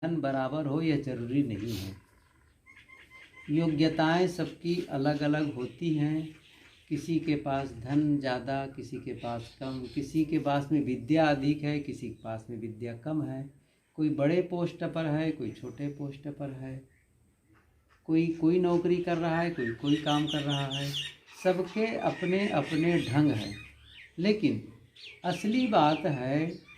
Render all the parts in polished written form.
धन बराबर हो यह जरूरी नहीं है। योग्यताएं सबकी अलग अलग होती हैं। किसी के पास धन ज़्यादा, किसी के पास कम, किसी के पास में विद्या अधिक है, किसी के पास में विद्या कम है। कोई बड़े पोस्ट पर है, कोई छोटे पोस्ट पर है, कोई नौकरी कर रहा है, कोई काम कर रहा है। सबके अपने अपने ढंग हैं। लेकिन असली बात है,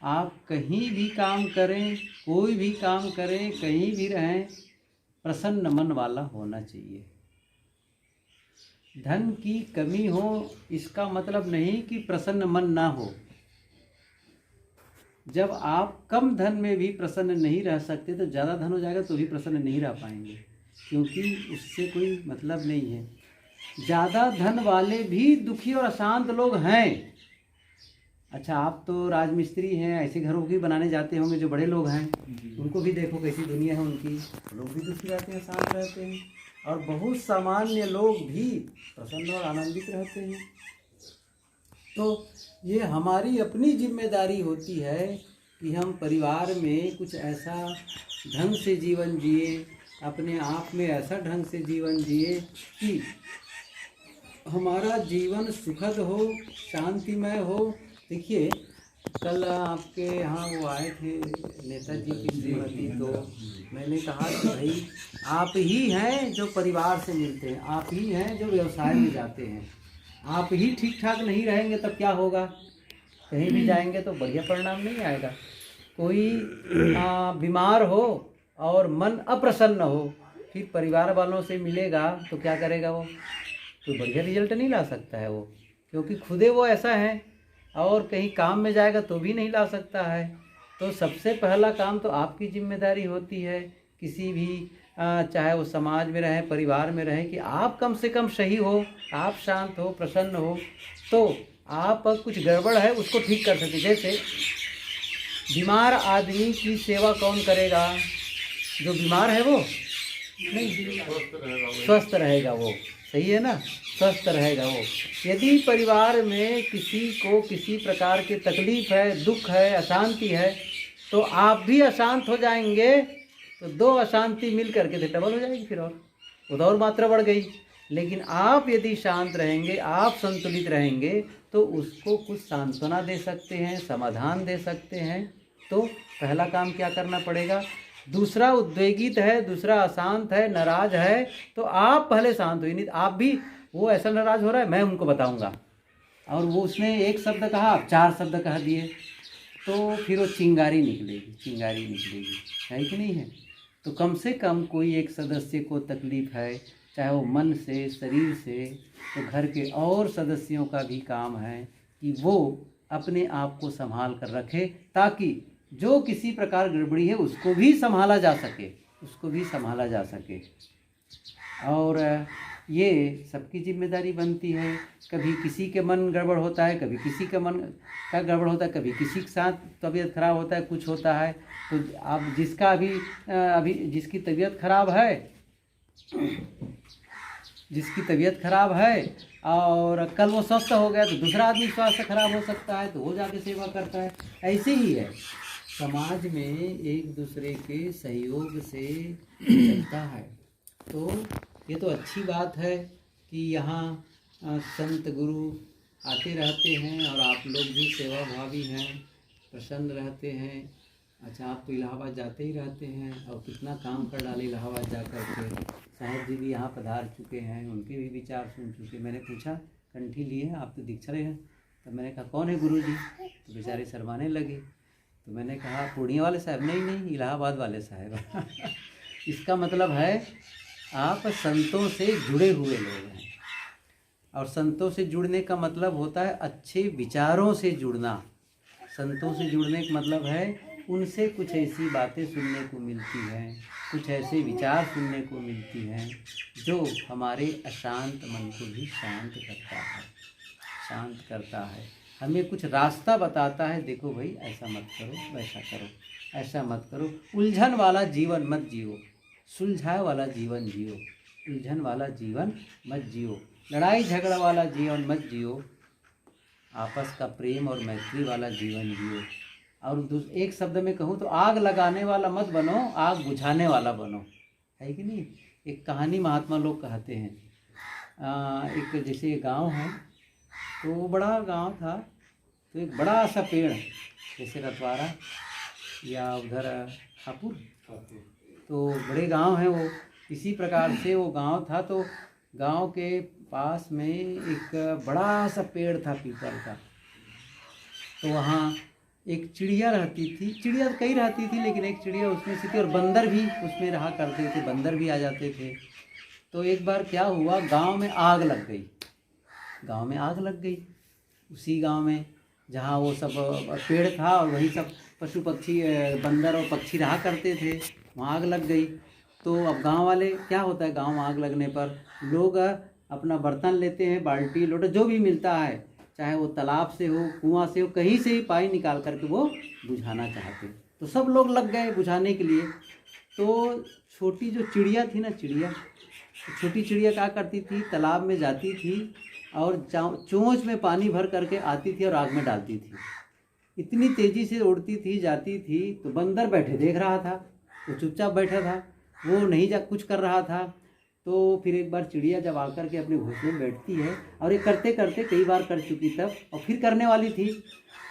आप कहीं भी काम करें, कोई भी काम करें, कहीं भी रहें, प्रसन्न मन वाला होना चाहिए। धन की कमी हो इसका मतलब नहीं कि प्रसन्न मन ना हो। जब आप कम धन में भी प्रसन्न नहीं रह सकते तो ज़्यादा धन हो जाएगा तो भी प्रसन्न नहीं रह पाएंगे, क्योंकि उससे कोई मतलब नहीं है। ज़्यादा धन वाले भी दुखी और अशांत लोग हैं। अच्छा, आप तो राजमिस्त्री हैं, ऐसे घरों की बनाने जाते होंगे जो बड़े लोग हैं, उनको भी देखो कैसी दुनिया है उनकी। लोग भी दुखी रहते हैं, शांत रहते हैं, और बहुत सामान्य लोग भी प्रसन्न और आनंदित रहते हैं। तो ये हमारी अपनी जिम्मेदारी होती है कि हम परिवार में कुछ ऐसा ढंग से जीवन जिए, अपने आप में ऐसा ढंग से जीवन जिए कि हमारा जीवन सुखद हो, शांतिमय हो। देखिए, कल आपके यहाँ वो आए थे नेताजी की श्रीमती, तो मैंने कहा कि भाई आप ही हैं जो परिवार से मिलते हैं, आप ही हैं जो व्यवसाय में जाते हैं। आप ही ठीक ठाक नहीं रहेंगे तब क्या होगा? कहीं भी जाएंगे तो बढ़िया परिणाम नहीं आएगा। कोई बीमार हो और मन अप्रसन्न हो, फिर परिवार वालों से मिलेगा तो क्या करेगा वो? तो बढ़िया रिजल्ट नहीं ला सकता है वो, क्योंकि खुदे वो ऐसा है। और कहीं काम में जाएगा तो भी नहीं ला सकता है। तो सबसे पहला काम तो आपकी जिम्मेदारी होती है, किसी भी चाहे वो समाज में रहे, परिवार में रहे, कि आप कम से कम सही हो, आप शांत हो, प्रसन्न हो, तो आप कुछ गड़बड़ है उसको ठीक कर सकते। जैसे बीमार आदमी की सेवा कौन करेगा? जो बीमार है वो नहीं, स्वस्थ रहेगा वो, सही है ना? स्वस्थ रहेगा वो। यदि परिवार में किसी को किसी प्रकार की तकलीफ है, दुख है, अशांति है, तो आप भी अशांत हो जाएंगे, तो दो अशांति मिल करके तो डबल हो जाएगी, फिर और मात्रा बढ़ गई। लेकिन आप यदि शांत रहेंगे, आप संतुलित रहेंगे, तो उसको कुछ सांत्वना दे सकते हैं, समाधान दे सकते हैं। तो पहला काम क्या करना पड़ेगा? दूसरा उद्वेगित है, दूसरा अशांत है, नाराज है, तो आप पहले शांत हो। नहीं आप भी, वो ऐसा नाराज हो रहा है, मैं उनको बताऊंगा, और वो उसने एक शब्द कहा, आप 4 शब्द कह दिए, तो फिर वो चिंगारी निकलेगी, है कि नहीं है? तो कम से कम कोई एक सदस्य को तकलीफ है, चाहे वो मन से, शरीर से, तो घर के और सदस्यों का भी काम है कि वो अपने आप को संभाल कर रखे, ताकि जो किसी प्रकार गड़बड़ी है उसको भी संभाला जा सके, और ये सबकी जिम्मेदारी बनती है। कभी किसी के मन गड़बड़ होता है, कभी किसी के मन का गड़बड़ होता है, कभी किसी के साथ तबीयत खराब होता है, कुछ होता है। तो अब जिसका अभी जिसकी तबीयत खराब है और कल वो स्वस्थ हो गया, तो दूसरा आदमी स्वास्थ्य खराब हो सकता है, तो वो जाके सेवा करता है। ऐसे ही है, समाज में एक दूसरे के सहयोग से चलता है। तो ये तो अच्छी बात है कि यहाँ संत गुरु आते रहते हैं, और आप लोग भी सेवा भावी हैं, प्रसन्न रहते हैं। अच्छा, आप तो इलाहाबाद जाते ही रहते हैं, और कितना काम कर डाले इलाहाबाद जा कर के। साहब जी भी यहाँ पधार चुके हैं, उनके भी विचार सुन चुके। मैंने पूछा, कंठी लिए हैं आप तो दिख रहे हैं, तो मैंने कहा कौन है गुरु जी? तो बेचारे शर्माने लगे। तो मैंने कहा पूर्णिया वाले साहब। नहीं, इलाहाबाद वाले साहब। इसका मतलब है आप संतों से जुड़े हुए लोग हैं, और संतों से जुड़ने का मतलब होता है अच्छे विचारों से जुड़ना। संतों से जुड़ने का मतलब है उनसे कुछ ऐसी बातें सुनने को मिलती हैं, कुछ ऐसे विचार सुनने को मिलती हैं जो हमारे अशांत मन को भी शांत करता है, हमें कुछ रास्ता बताता है। देखो भाई, ऐसा मत करो, वैसा करो, ऐसा मत करो। उलझन वाला जीवन मत जियो, सुलझाए वाला जीवन जियो। उलझन वाला जीवन मत जियो, लड़ाई झगड़ा वाला जीवन मत जियो, आपस का प्रेम और मैत्री वाला जीवन जियो। और एक शब्द में कहूँ तो आग लगाने वाला मत बनो, आग बुझाने वाला बनो, है कि नहीं। एक कहानी महात्मा लोग कहते हैं। एक जैसे गांव है, तो वो बड़ा गांव था, तो एक बड़ा सा पेड़, जैसे रतवाड़ा या उधर हापुड़, तो बड़े गांव हैं वो, इसी प्रकार से वो गांव था। तो गांव के पास में एक बड़ा सा पेड़ था पीपल का। तो वहाँ एक चिड़िया रहती थी, चिड़िया कई रहती थी लेकिन एक चिड़िया उसमें से थी, और बंदर भी उसमें रहा करते थे, बंदर भी आ जाते थे। तो एक बार क्या हुआ, गांव में आग लग गई, गांव में आग लग गई। उसी गांव में जहाँ वो सब पेड़ था और वही सब पशु पक्षी, बंदर और पक्षी रहा करते थे, वहाँ आग लग गई। तो अब गांव वाले, क्या होता है गांव में आग लगने पर, लोग अपना बर्तन लेते हैं, बाल्टी लोटा जो भी मिलता है, चाहे वो तालाब से हो, कुआं से हो, कहीं से ही पानी निकाल करके वो बुझाना चाहते। तो सब लोग लग गए बुझाने के लिए। तो छोटी जो चिड़िया थी ना, चिड़िया, छोटी चिड़िया क्या करती थी, तालाब में जाती थी और चोंच में पानी भर करके आती थी और आग में डालती थी। इतनी तेज़ी से उड़ती थी, जाती थी। तो बंदर बैठे देख रहा था, वो चुपचाप बैठा था, वो नहीं जा कुछ कर रहा था। तो फिर एक बार चिड़िया जब आकर के अपने घोंसले में बैठती है, और ये करते करते कई बार कर चुकी तब, और फिर करने वाली थी,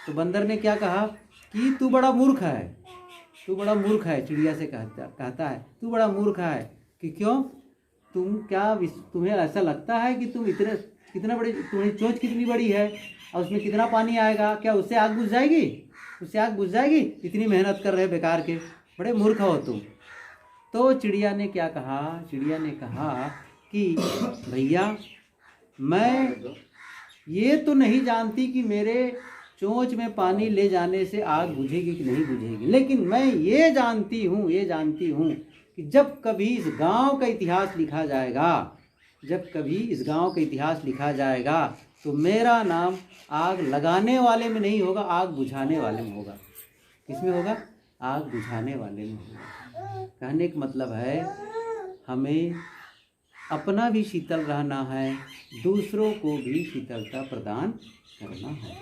तो बंदर ने क्या कहा कि तू बड़ा मूर्ख है, तू बड़ा मूर्ख है। चिड़िया से कहता है तू बड़ा मूर्ख है कि क्यों, तुम्हें ऐसा लगता है कि तुम कितना बड़ी, तुम्हारी चोंच कितनी बड़ी है और उसमें कितना पानी आएगा, क्या उससे आग बुझ जाएगी, उससे आग बुझ जाएगी, इतनी मेहनत कर रहे बेकार के, बड़े मूर्ख हो तुम। तो चिड़िया ने क्या कहा, चिड़िया ने कहा कि भैया, मैं ये तो नहीं जानती कि मेरे चोंच में पानी ले जाने से आग बुझेगी कि नहीं बुझेगी, लेकिन मैं ये जानती हूँ कि जब कभी इस गांव का इतिहास लिखा जाएगा, जब कभी इस गांव का इतिहास लिखा जाएगा, तो मेरा नाम आग लगाने वाले में नहीं होगा, आग बुझाने वाले में होगा। किसमें होगा, आग बुझाने वाले में होगा। कहने का मतलब है, हमें अपना भी शीतल रहना है, दूसरों को भी शीतलता प्रदान करना है।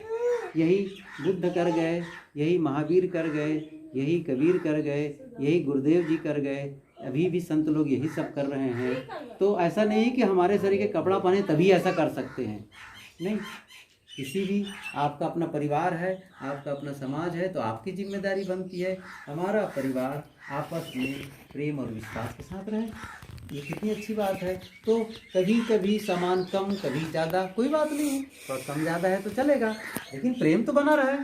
यही बुद्ध कर गए, यही महावीर कर गए, यही कबीर कर गए, यही गुरुदेव जी कर गए, अभी भी संत लोग यही सब कर रहे हैं। तो ऐसा नहीं कि हमारे शरीर के कपड़ा पहने तभी ऐसा कर सकते हैं, नहीं। किसी भी, आपका अपना परिवार है, आपका अपना समाज है, तो आपकी जिम्मेदारी बनती है हमारा परिवार आपस में प्रेम और विश्वास के साथ रहे। ये कितनी अच्छी बात है। तो कभी कभी सामान कम, कभी ज़्यादा, कोई बात नहीं है, थोड़ा कम ज़्यादा है तो चलेगा, लेकिन प्रेम तो बना रहे।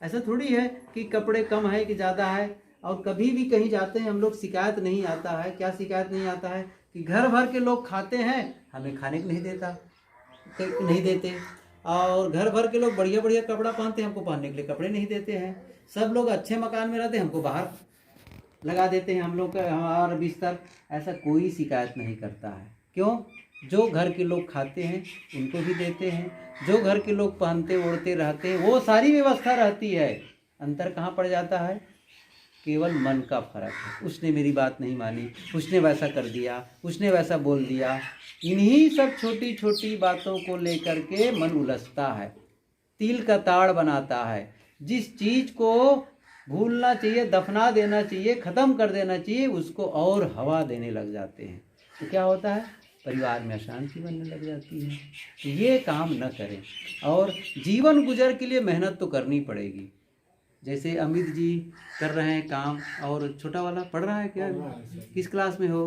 ऐसा थोड़ी है कि कपड़े कम है कि ज़्यादा है। और कभी भी कहीं जाते हैं हम लोग, शिकायत नहीं आता है। क्या शिकायत नहीं आता है कि घर भर के लोग खाते हैं, हमें खाने को नहीं देते, और घर भर के लोग बढ़िया बढ़िया कपड़ा पहनते हैं, हमको पहनने के लिए कपड़े नहीं देते हैं। सब लोग अच्छे मकान में रहते हैं, हमको बाहर लगा देते हैं हम लोग का हमारा बिस्तर। ऐसा कोई शिकायत नहीं करता है। क्यों? जो घर के लोग खाते हैं उनको भी देते हैं, जो घर के लोग पहनते ओढ़ते रहते हैं वो सारी व्यवस्था रहती है। अंतर कहाँ पड़ जाता है? केवल मन का फर्क है। उसने मेरी बात नहीं मानी, उसने वैसा कर दिया, उसने वैसा बोल दिया। इन्हीं सब छोटी छोटी बातों को लेकर के मन उलझता है, तिल का ताड़ बनाता है। जिस चीज़ को भूलना चाहिए, दफना देना चाहिए, ख़त्म कर देना चाहिए, उसको और हवा देने लग जाते हैं। तो क्या होता है? परिवार में अशांति बनने लग जाती है। तो ये काम न करें, और जीवन गुजर के लिए मेहनत तो करनी पड़ेगी। जैसे अमित जी कर रहे हैं काम, और छोटा वाला पढ़ रहा है क्या? किस क्लास में हो?